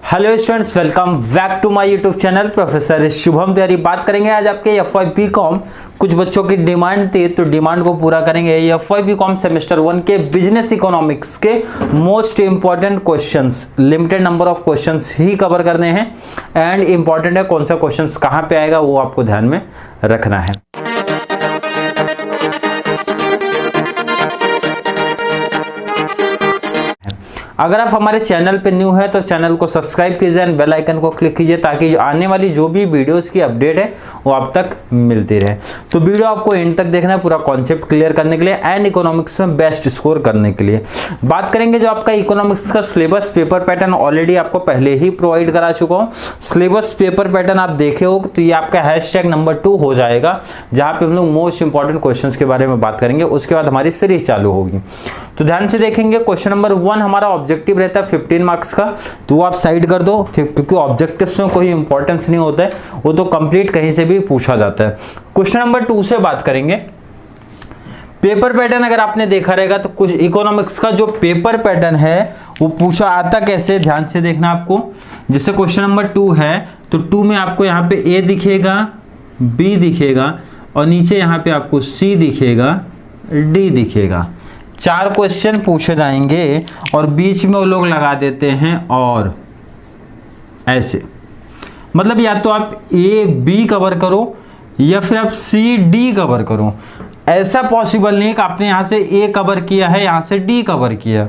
Hello students, welcome back to my YouTube channel professor Shubham Tiwari. बात करेंगे आज आपके एफवाई बीकॉम। कुछ बच्चों की डिमांड थी तो डिमांड को पूरा करेंगे। एफवाई बीकॉम सेमेस्टर 1 के बिजनेस इकोनॉमिक्स के most important questions, limited number of questions he cover करने हैं। एंड इंपॉर्टेंट है कौन सा क्वेश्चंस कहाँ पे आएगा वो आपको ध्यान में रखना है। अगर आप हमारे चैनल पे न्यू है तो चैनल को सब्सक्राइब कीजिए एंड बेल आइकन को क्लिक कीजिए ताकि आने वाली जो भी वीडियोस की अपडेट है वो आप तक मिलती रहे। तो वीडियो आपको एंड तक देखना है पूरा कॉन्सेप्ट क्लियर करने के लिए एंड इकोनॉमिक्स में बेस्ट स्कोर करने के लिए। बात करेंगे जो आपका इकोनॉमिक्स का सिलेबस पेपर पैटर्न ऑलरेडी आपको पहले ही प्रोवाइड करा चुका हूँ। सिलेबस पेपर पैटर्न आप देखे हो तो ये आपका हैशटैग नंबर 2 हो जाएगा, जहाँ पे हम लोग मोस्ट इंपॉर्टेंट क्वेश्चन के बारे में बात करेंगे। उसके बाद हमारी सीरीज चालू होगी। तो ध्यान से देखेंगे। क्वेश्चन नंबर 1 हमारा ऑब्जेक्टिव रहता है 15 मार्क्स का, तो आप साइड कर दो क्योंकि ऑब्जेक्टिव्स में कोई इंपॉर्टेंस नहीं होता है, वो तो कंप्लीट कहीं से भी पूछा जाता है। क्वेश्चन नंबर 2 से बात करेंगे। पेपर पैटर्न अगर आपने देखा रहेगा तो कुछ इकोनॉमिक्स का जो पेपर पैटर्न है वो पूछा आता कैसे, ध्यान से देखना आपको। जैसे क्वेश्चन नंबर 2 है तो 2 में आपको यहाँ पे ए दिखेगा, बी दिखेगा और नीचे यहाँ पे आपको सी दिखेगा, डी दिखेगा। 4 क्वेश्चन पूछे जाएंगे और बीच में वो लोग लगा देते हैं और ऐसे, मतलब या तो आप ए बी कवर करो या फिर आप सी डी कवर करो। ऐसा पॉसिबल नहीं कि आपने यहाँ से ए कवर किया है, यहाँ से डी कवर किया,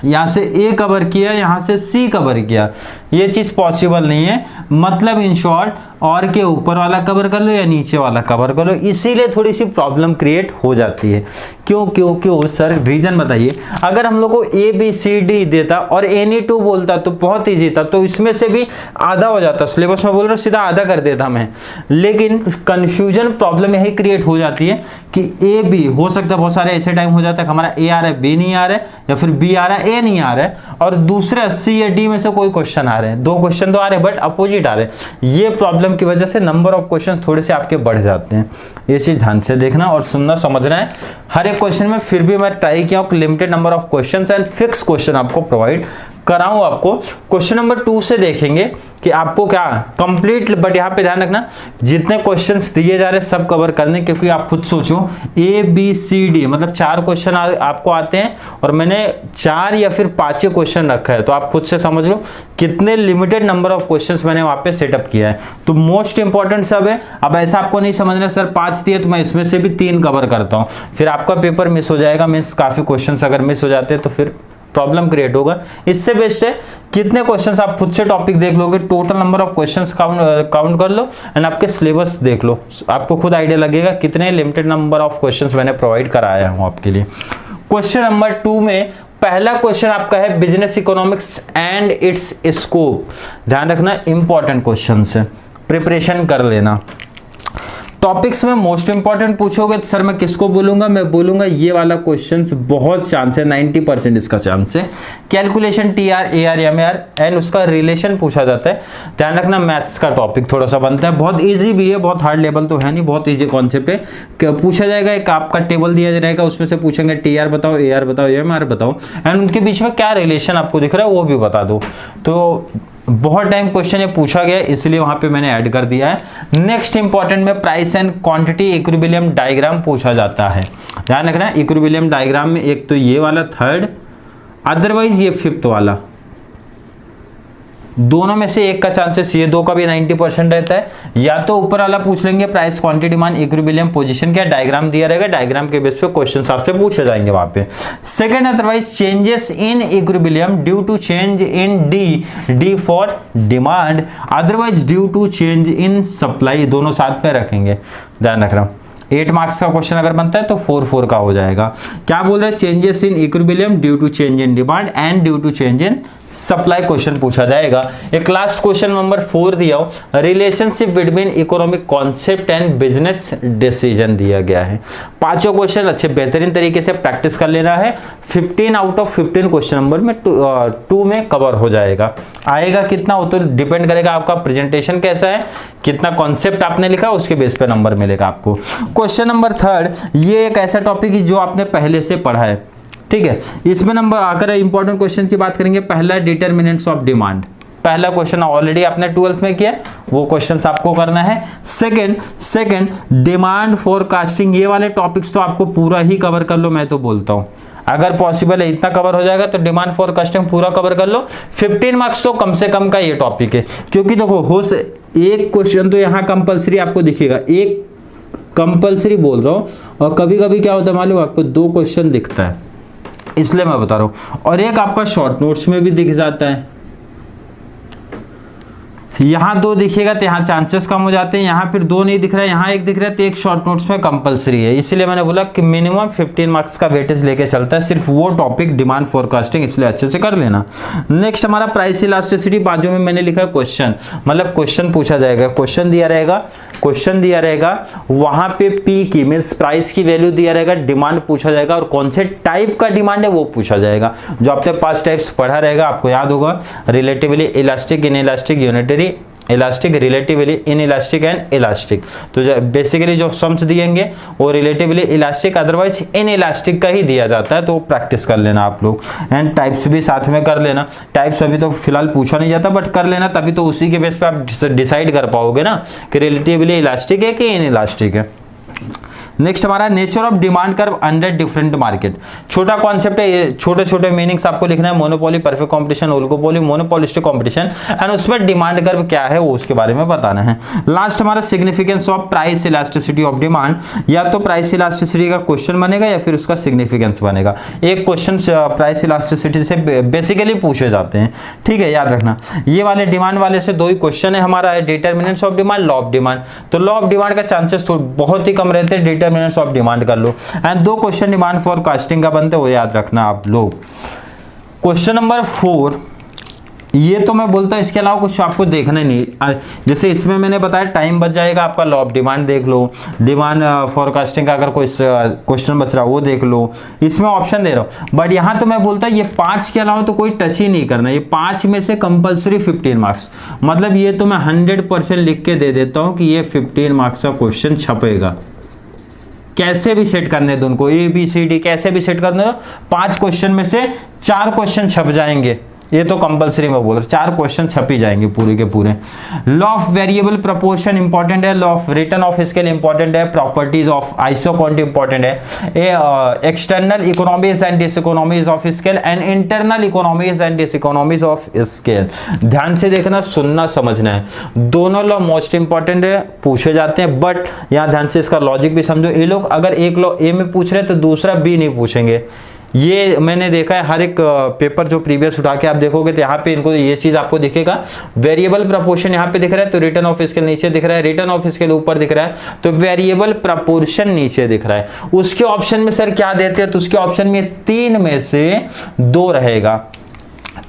यहाँ से ए कवर किया, यहाँ से सी कवर किया, ये चीज़ पॉसिबल नहीं है। मतलब इन शॉर्ट और के ऊपर वाला कवर कर लो या नीचे वाला कवर कर लो, इसीलिए थोड़ी सी प्रॉब्लम क्रिएट हो जाती है। क्यों क्यों क्यों सर, रीजन बताइए। अगर हम लोग को ए बी सी डी देता और एनी 2 बोलता तो बहुत ईजी था, तो इसमें से भी आधा हो जाता। सिलेबस में बोल रहा हूँ सीधा आधा कर देता मैं, लेकिन कंफ्यूजन प्रॉब्लम यही क्रिएट हो जाती है कि ए बी हो सकता है। बहुत सारे ऐसे टाइम हो जाता है कि हमारा ए आ रहा है बी नहीं आ रहा है, या फिर बी आ रहा है ए नहीं आ रहा है, और दूसरे सी या डी में से कोई क्वेश्चन आ रहे हैं। 2 क्वेश्चन तो आ रहे हैं बट अपोजिट आ रहे हैं। ये प्रॉब्लम की वजह से नंबर ऑफ क्वेश्चन थोड़े से आपके बढ़ जाते हैं। ये चीज ध्यान से देखना और सुनना समझना है। हर एक क्वेश्चन में फिर भी मैं ट्राई किया हूँ limited number of questions and fix question आपको प्रोवाइड कराऊं। आपको क्वेश्चन नंबर 2 से देखेंगे कि आपको क्या कंप्लीट, बट यहाँ पे ध्यान रखना जितने क्वेश्चंस दिए जा रहे हैं सब कवर करने, क्योंकि आप खुद सोचो ए बी सी डी मतलब 4 क्वेश्चन आपको आते हैं और मैंने 4 या फिर 5 क्वेश्चन रखा है, तो आप खुद से समझ लो कितने लिमिटेड नंबर ऑफ क्वेश्चंस मैंने वहाँ पे सेटअप किया है। तो मोस्ट इंपॉर्टेंट सब है। अब ऐसा आपको नहीं समझना सर 5 दिए तो मैं इसमें से भी 3 कवर करता हूँ, फिर आपका पेपर मिस हो जाएगा। मीन्स काफी क्वेश्चन अगर मिस हो जाते हैं तो फिर प्रॉब्लम क्रिएट होगा। इससे बेस्ट है कितने क्वेश्चंस आप खुद से टॉपिक देख लोगे, total number of questions count कर लो एंड आपके सिलेबस देख लो, आपको खुद आइडिया लगेगा कितने लिमिटेड नंबर ऑफ क्वेश्चंस मैंने प्रोवाइड कराया हूं आपके लिए। क्वेश्चन नंबर 2 में पहला क्वेश्चन आपका है business economics and it's scope. ध्यान रखना इंपॉर्टेंट क्वेश्चन है, प्रिपरेशन कर लेना। टॉपिक्स में मोस्ट इंपॉर्टेंट पूछोगे तो सर मैं किसको बोलूंगा, मैं बोलूंगा ये वाला क्वेश्चन बहुत चांस है, 90% इसका चांस है। Calculation TR AR MR and उसका रिलेशन पूछा जाता है। ध्यान रखना मैथ्स का टॉपिक थोड़ा सा बनता है, बहुत इजी भी है, बहुत हार्ड लेवल तो है नहीं, बहुत इजी कॉन्सेप्ट है। पूछा जाएगा एक आपका टेबल दिया जाएगा, उसमें से पूछेंगे TR बताओ, AR बताओ, MR बताओ एंड उनके बीच में क्या रिलेशन आपको दिख रहा है वो भी बता दो। तो बहुत टाइम क्वेश्चन ये पूछा गया इसलिए वहां पे मैंने ऐड कर दिया है। नेक्स्ट इंपॉर्टेंट में price and quantity equilibrium diagram पूछा जाता है। ध्यान रखना इक्विलिब्रियम डायग्राम में एक तो ये वाला 3rd, अदरवाइज ये 5th वाला, दोनों में से एक का चांसेस, ये 2 का भी 90% रहता है। या तो ऊपर वाला पूछ लेंगे price quantity demand equilibrium position, क्या डायग्राम दिया रहेगा, डायग्राम के बेस पे क्वेश्चंस आपसे पूछे जाएंगे वहां पे। Second otherwise changes in equilibrium due to change in D for demand, otherwise due to change in supply, दोनों साथ में रखेंगे। ध्यान रखना 8 मार्क्स का क्वेश्चन अगर बनता है तो 4 का हो जाएगा। क्या बोल रहे हैं, changes in equilibrium due to change in demand and due to change in supply question पूछा जाएगा। एक लास्ट क्वेश्चन नंबर 4 दिया हो, relationship between economic concept and business decision दिया गया है। 5 क्वेश्चन अच्छे बेहतरीन तरीके से प्रैक्टिस कर लेना है। 15 आउट ऑफ 15 क्वेश्चन नंबर में 2 में कवर हो जाएगा। आएगा कितना वो तो डिपेंड करेगा आपका प्रेजेंटेशन कैसा है, कितना कॉन्सेप्ट आपने लिखा, उसके बेस पे नंबर मिलेगा आपको। क्वेश्चन नंबर 3 ये एक ऐसा टॉपिक है जो आपने पहले से पढ़ा है, ठीक है। इसमें नंबर अगर इंपॉर्टेंट क्वेश्चन की बात करेंगे, पहला डिटरमिनेंट्स ऑफ डिमांड, पहला क्वेश्चन ऑलरेडी आपने 12th में किया, वो क्वेश्चंस आपको करना है। सेकंड डिमांड फोरकास्टिंग, ये वाले टॉपिक्स तो आपको पूरा ही कवर कर लो, मैं तो बोलता हूँ अगर पॉसिबल है इतना कवर हो जाएगा तो डिमांड फोरकास्टिंग पूरा कवर कर लो। 15 मार्क्स तो कम से कम का ये टॉपिक है, क्योंकि देखो एक क्वेश्चन तो यहाँ कंपलसरी आपको दिखेगा, एक कंपलसरी बोल रहा हूँ, और कभी कभी क्या होता है मालूम आपको, 2 क्वेश्चन दिखता है, इसलिए मैं बता रहा हूँ, और एक आपका शॉर्ट नोट्स में भी दिख जाता है। यहाँ 2 दिखेगा तो यहाँ चांसेस कम हो जाते हैं, यहाँ फिर 2 नहीं दिख रहा है, यहाँ 1 दिख रहा है, तो एक शॉर्ट नोट्स में कंपलसरी है। इसलिए मैंने बोला कि मिनिमम 15 मार्क्स का वेटेज लेके चलता है सिर्फ वो टॉपिक डिमांड फोरकास्टिंग, इसलिए अच्छे से कर लेना। नेक्स्ट हमारा प्राइस इलास्टिसिटी, बाजू में मैंने लिखा है क्वेश्चन, मतलब क्वेश्चन पूछा जाएगा, क्वेश्चन दिया रहेगा, वहां पे पी की मीन्स प्राइस की वैल्यू दिया रहेगा, डिमांड पूछा जाएगा, और कौन से टाइप का डिमांड है वो पूछा जाएगा। जो आपने 5 टाइप्स पढ़ा रहेगा आपको याद होगा, relatively elastic, in elastic, unitary elastic, relatively in elastic and elastic. तो बेसिकली जो सम्स दिएंगे वो relatively elastic otherwise in elastic का ही दिया जाता है, तो प्रैक्टिस कर लेना आप लोग। एंड टाइप्स भी साथ में कर लेना, टाइप्स अभी तो फिलहाल पूछा नहीं जाता बट कर लेना, तभी तो उसी के बेस पे आप डिसाइड कर पाओगे ना कि रिलेटिवली इलास्टिक है कि इन इलास्टिक है। नेक्स्ट हमारा nature of demand curve under different market, छोटा कॉन्सेप्ट है, ये छोटे छोटे मीनिंग्स आपको लिखना है। Monopoly, perfect competition, oligopoly, monopolistic competition, and उसमें डिमांड कर्व क्या है वो उसके बारे में बताना है। लास्ट हमारा significance of price elasticity of demand, या तो प्राइस इलास्टिसिटी का क्वेश्चन बनेगा या फिर उसका सिग्निफिकेंस बनेगा। एक क्वेश्चन प्राइस इलास्टिसिटी से बेसिकली पूछे जाते हैं, ठीक है, याद रखना। ये वाले डिमांड वाले से 2 ही क्वेश्चन है हमारा, है determinants of demand, law of demand. तो लॉ ऑफ डिमांड का चांसेस बहुत ही कम रहते हैं, डिटर्मिनेंट्स ऑफ डिमांड कर लो। एंड 2 क्वेश्चन डिमांड फोरकास्टिंग का बनते हैं, वो याद रखना आप लोग। क्वेश्चन नंबर 4, ये तो मैं बोलता हूं इसके अलावा कुछ आपको देखना नहीं, जैसे इसमें मैंने बताया टाइम बच जाएगा आपका, लॉ ऑफ डिमांड देख लो, डिमांड फोरकास्टिंग का अगर कोई क्वेश्चन बच रहा है वो देख लो, इसमें ऑप्शन दे रहा हूं। बट यहां तो मैं बोलता ये 5 के अलावा तो कोई टच ही नहीं करना, ये 5 में से कंपलसरी 15 मार्क्स, मतलब ये तो मैं 100% लिख के दे देता हूं कि ये 15 मार्क्स का क्वेश्चन छपेगा। कैसे भी सेट करने दो उनको, ABCD कैसे भी सेट करने दो, 5 क्वेश्चन में से 4 क्वेश्चन छप जाएंगे, ये तो कंपलसरी में बोल रहा हूं, 4 क्वेश्चन छप ही जाएंगे पूरे के पूरे। Law of variable proportion important है, law of return of scale important है, प्रॉपर्टीज ऑफ आइसोक्वांटिटी इंपॉर्टेंट है, external economies and diseconomies of scale and internal economies and diseconomies of scale. ध्यान से देखना, सुनना, समझना है, दोनों लॉ मोस्ट इंपॉर्टेंट है, पूछे जाते हैं, बट यहाँ ध्यान से इसका लॉजिक भी समझो। ये लोग अगर एक लॉ ए में पूछ रहे हैं तो दूसरा बी नहीं पूछेंगे, ये मैंने देखा है हर एक पेपर जो प्रीवियस उठा के आप देखोगे तो यहाँ पे इनको ये चीज आपको दिखेगा, वेरिएबल प्रोपोर्शन यहाँ पे दिख रहा है तो रिटर्न ऑफ स्केल नीचे दिख रहा है, रिटर्न ऑफ स्केल ऊपर दिख रहा है तो वेरिएबल प्रोपोर्शन नीचे दिख रहा है। उसके ऑप्शन में सर क्या देते हैं, तो उसके ऑप्शन में 3 में से 2 रहेगा,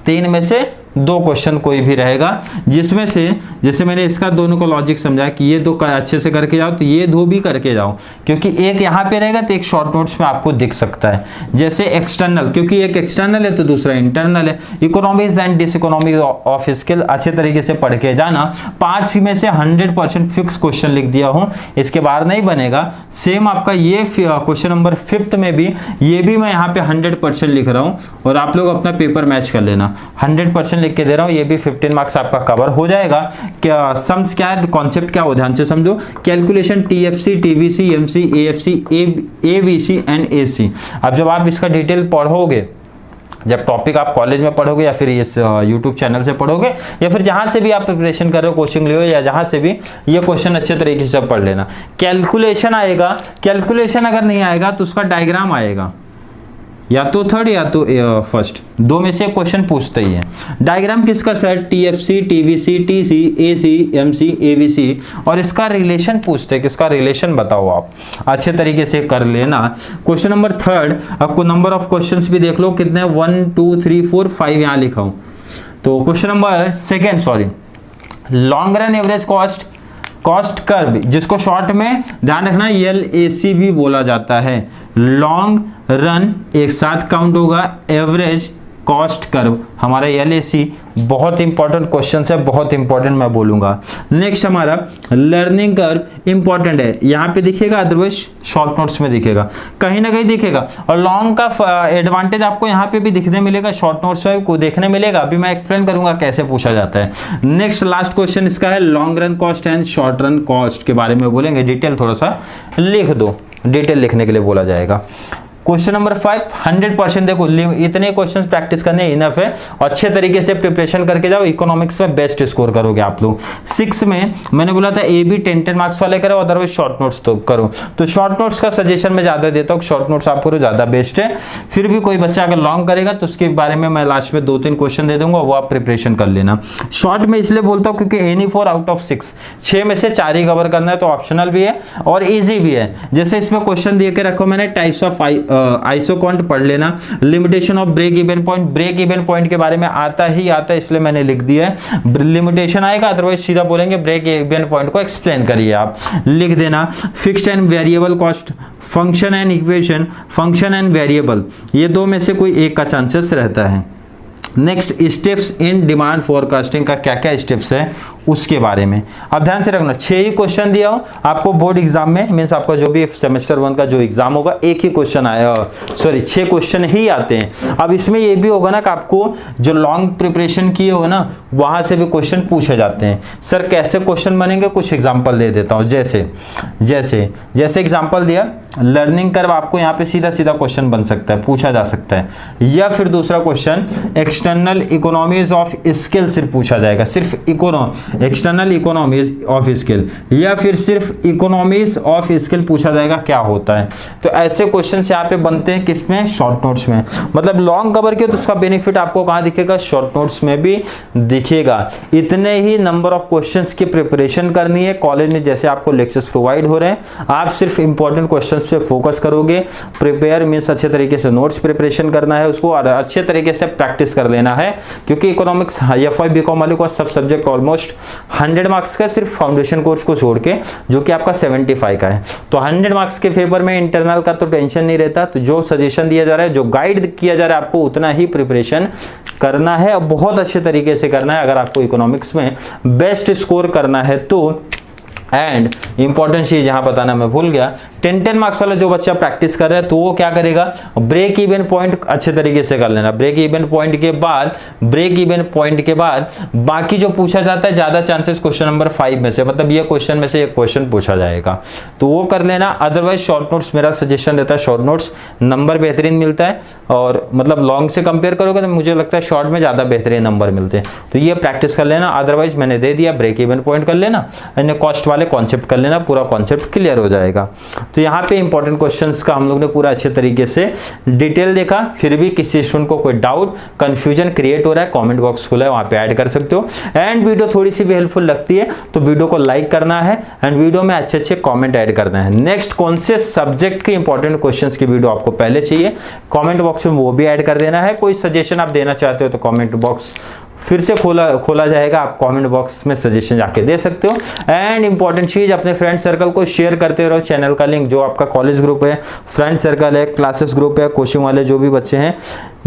3 में से 2 क्वेश्चन कोई भी रहेगा, जिसमें से जैसे मैंने इसका दोनों को लॉजिक समझाया कि ये 2 अच्छे से करके जाओ तो ये 2 भी करके जाओ, क्योंकि एक यहाँ पे रहेगा तो एक शॉर्ट नोट्स में आपको दिख सकता है। जैसे एक्सटर्नल, क्योंकि एक एक्सटर्नल है तो दूसरा इंटरनल है, economies and diseconomies of scale अच्छे तरीके से पढ़ के जाना। 5 में से 100% फिक्स क्वेश्चन लिख दिया हूँ, इसके बाहर नहीं बनेगा। सेम आपका ये क्वेश्चन नंबर 5th में भी, ये भी मैं यहाँ पे 100% लिख रहा हूँ, और आप लोग अपना पेपर मैच कर लेना। 100% लिख के दे रहा हूं, ये भी 15 मार्क्स आपका कवर हो जाएगा। क्या सम्स क्या है, कॉन्सेप्ट क्या हो, ध्यान से समझो। Calculation TFC, TVC, MC, AFC, ABC and AC। अब जब आप इसका डिटेल पढ़ोगे, जब टॉपिक आप कॉलेज में पढ़ोगे या फिर इस यूट्यूब चैनल से पढ़ोगे या फिर जहां से भी आप प्रिपरेशन कर रहे हो, कोचिंग लियो या जहां से भी, ये क्वेश्चन अच्छे तरीके से पढ़ लेना। कैलकुलेशन आएगा, कैलकुलेशन अगर नहीं आएगा तो उसका डायग्राम आएगा, या तो 3rd या तो 1st, 2 में से क्वेश्चन पूछते ही है। डायग्राम किसका sir, TFC, TVC, TC, AC, MC, ABC, और इसका रिलेशन पूछते हैं, किसका रिलेशन बताओ आप, अच्छे तरीके से कर लेना। क्वेश्चन नंबर 3rd, आपको नंबर ऑफ क्वेश्चंस भी देख लो कितने, 1 2 3 4 5 यहाँ लिखा हूँ। तो question number 2nd, long run average cost curve, जिसको शॉर्ट में ध्यान रखना LAC भी बोला जाता है। लॉन्ग रन एक साथ काउंट होगा, एवरेज कॉस्ट कर्व, हमारा LAC बहुत इंपॉर्टेंट क्वेश्चन है, बहुत इंपॉर्टेंट मैं बोलूंगा। नेक्स्ट हमारा लर्निंग कर्व इंपॉर्टेंट है, यहाँ पे दिखेगा, अदरवाइज शॉर्ट नोट्स में दिखेगा, कहीं ना कहीं दिखेगा। और लॉन्ग का एडवांटेज आपको यहाँ पे भी दिखने मिलेगा, शॉर्ट नोट्स में को देखने मिलेगा। अभी मैं एक्सप्लेन करूंगा कैसे पूछा जाता है। नेक्स्ट लास्ट क्वेश्चन इसका है long run cost and short run cost के बारे में बोलेंगे। डिटेल थोड़ा सा लिख दो, डिटेल लिखने के लिए बोला जाएगा। क्वेश्चन नंबर 5 100% देखो, इतने क्वेश्चंस प्रैक्टिस करने इनफ है, अच्छे तरीके से प्रिपरेशन करके जाओ, इकोनॉमिक्स में बेस्ट स्कोर करोगे आप लोग। 6 में मैंने बोला था AB 10 मार्क्स वाले करो, अदरवाइज शॉर्ट नोट्स तो करो। तो शॉर्ट नोट्स का सजेशन मैं ज्यादा देता हूँ, शॉर्ट नोट्स आप करो, ज्यादा बेस्ट है। फिर भी कोई बच्चा अगर लॉन्ग करेगा तो उसके बारे में मैं लास्ट में 2-3 क्वेश्चन दे दूंगा, वो आप प्रिपरेशन कर लेना। शॉर्ट में इसलिए बोलता हूँ क्योंकि एनी 4 आउट ऑफ 6 में से 4 ही कवर करना है, तो ऑप्शनल भी है और ईजी भी है। जैसे इसमें क्वेश्चन दे के रखो मैंने, टाइप्स ऑफ आइसोकॉन्ट पढ़ लेना, limitation of break even point, break even point के बारे में आता है, इसलिए मैंने लिख दिया है। लिमिटेशन आएगा, अदरवाइज सीधा बोलेंगे ब्रेक इवन पॉइंट को एक्सप्लेन करिए, आप लिख देना। Fixed and variable cost, function and equation, function and variable, ये दो में से कोई एक का चांसेस रहता है। Next steps in demand forecasting का क्या क्या स्टेप्स है उसके बारे में आप ध्यान से रखना। 6 ही क्वेश्चन दिया हो आपको बोर्ड एग्जाम में, मीन्स आपका जो भी सेमेस्टर 1 का जो एग्जाम होगा एक ही क्वेश्चन आया, सॉरी 6 क्वेश्चन ही आते हैं। अब इसमें ये भी होगा ना कि आपको जो लॉन्ग प्रिपरेशन किए हो ना वहां से भी क्वेश्चन पूछे जाते हैं। सर कैसे क्वेश्चन बनेंगे, कुछ एग्जाम्पल दे देता हूँ। जैसे एग्जाम्पल दिया, लर्निंग कर्व आपको यहाँ पे सीधा सीधा क्वेश्चन बन सकता है, पूछा जा सकता है। या फिर दूसरा question external economies of skill सिर्फ पूछा जाएगा, सिर्फ एक्सटर्नल इकोनॉमीज ऑफ स्किल, या फिर सिर्फ इकोनॉमीज ऑफ स्किल पूछा जाएगा क्या होता है। तो ऐसे क्वेश्चन यहाँ पे बनते हैं किसमें, शॉर्ट नोट्स में। मतलब लॉन्ग कवर किया तो उसका बेनिफिट आपको कहाँ दिखेगा, शॉर्ट नोट्स में भी दिखेगा। इतने ही नंबर ऑफ क्वेश्चंस की प्रिपरेशन करनी है। कॉलेज में जैसे आपको लेक्चर्स प्रोवाइड हो रहे हैं, आप सिर्फ इंपॉर्टेंट क्वेश्चंस पे फोकस करोगे। प्रिपेयर मीन्स अच्छे तरीके से नोट्स प्रिपरेशन करना है उसको, और अच्छे तरीके से प्रैक्टिस कर लेना है, क्योंकि इकोनॉमिक्स FY BCom वाले को सब सब्जेक्ट ऑलमोस्ट 100 मार्क्स का, सिर्फ फाउंडेशन कोर्स को छोड़ के, जो कि आपका 75 का है। तो 100 मार्क्स के फेवर में इंटरनल का तो टेंशन नहीं रहता। तो जो सजेशन दिया जा रहा है, जो गाइड किया जा रहा है, आपको उतना ही प्रिपरेशन करना है, बहुत अच्छे तरीके से करना है अगर आपको इकोनॉमिक्स में बेस्ट स्कोर करना है तो। एंड इंपॉर्टेंट चीज यहाँ बताना मैं भूल गया, 10 मार्क्स वाला जो बच्चा प्रैक्टिस कर रहा है तो वो क्या करेगा, ब्रेक इवन पॉइंट अच्छे तरीके से कर लेना। ब्रेक इवन पॉइंट के बाद बाकी जो पूछा जाता है, ज्यादा चांसेस क्वेश्चन नंबर 5 में से, मतलब ये क्वेश्चन में से एक क्वेश्चन पूछा जाएगा तो वो कर लेना। अदरवाइज शॉर्ट नोट्स मेरा सजेशन रहता है, शॉर्ट नोट्स नंबर बेहतरीन मिलता है, और मतलब लॉन्ग से कंपेयर करोगे तो मुझे लगता है शॉर्ट में ज्यादा बेहतरीन नंबर मिलते हैं, तो ये प्रैक्टिस कर लेना। अदरवाइज मैंने दे दिया, ब्रेक इवन पॉइंट कर लेना, कॉस्ट वाले कॉन्सेप्ट कर लेना, पूरा कॉन्सेप्ट क्लियर हो जाएगा। तो यहाँ पे इंपॉर्टेंट क्वेश्चंस का हम लोग ने पूरा अच्छे तरीके से डिटेल देखा। फिर भी किसी स्टूडेंट को कोई डाउट, कंफ्यूजन क्रिएट हो रहा है, कमेंट बॉक्स खुला है, वहां पे ऐड कर सकते हो। एंड वीडियो थोड़ी सी भी हेल्पफुल लगती है तो वीडियो को लाइक करना है, एंड वीडियो में अच्छे अच्छे कमेंट ऐड करना है। नेक्स्ट कौन से सब्जेक्ट के इंपॉर्टेंट क्वेश्चंस की वीडियो आपको पहले चाहिए, कमेंट बॉक्स में वो भी ऐड कर देना है। कोई सजेशन आप देना चाहते हो तो कमेंट बॉक्स फिर से खोला जाएगा, आप कमेंट बॉक्स में सजेशन जाके दे सकते हो। एंड इंपॉर्टेंट चीज, अपने फ्रेंड सर्कल को शेयर करते रहो। चैनल का लिंक, जो आपका कॉलेज ग्रुप है, फ्रेंड सर्कल है, क्लासेस ग्रुप है, कोचिंग वाले जो भी बच्चे हैं,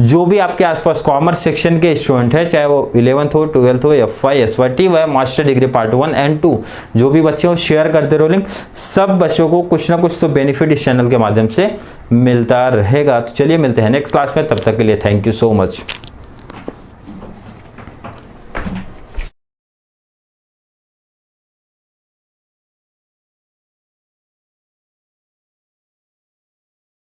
जो भी आपके आसपास कॉमर्स सेक्शन के स्टूडेंट है, चाहे वो 11th हो, 12th हो, FY SYT व मास्टर डिग्री पार्ट 1 एंड 2, जो भी बच्चे हो शेयर करते रहो लिंक। सब बच्चों को कुछ ना कुछ तो बेनिफिट इस चैनल के माध्यम से मिलता रहेगा। तो चलिए मिलते हैं नेक्स्ट क्लास में, तब तक के लिए थैंक यू सो मच।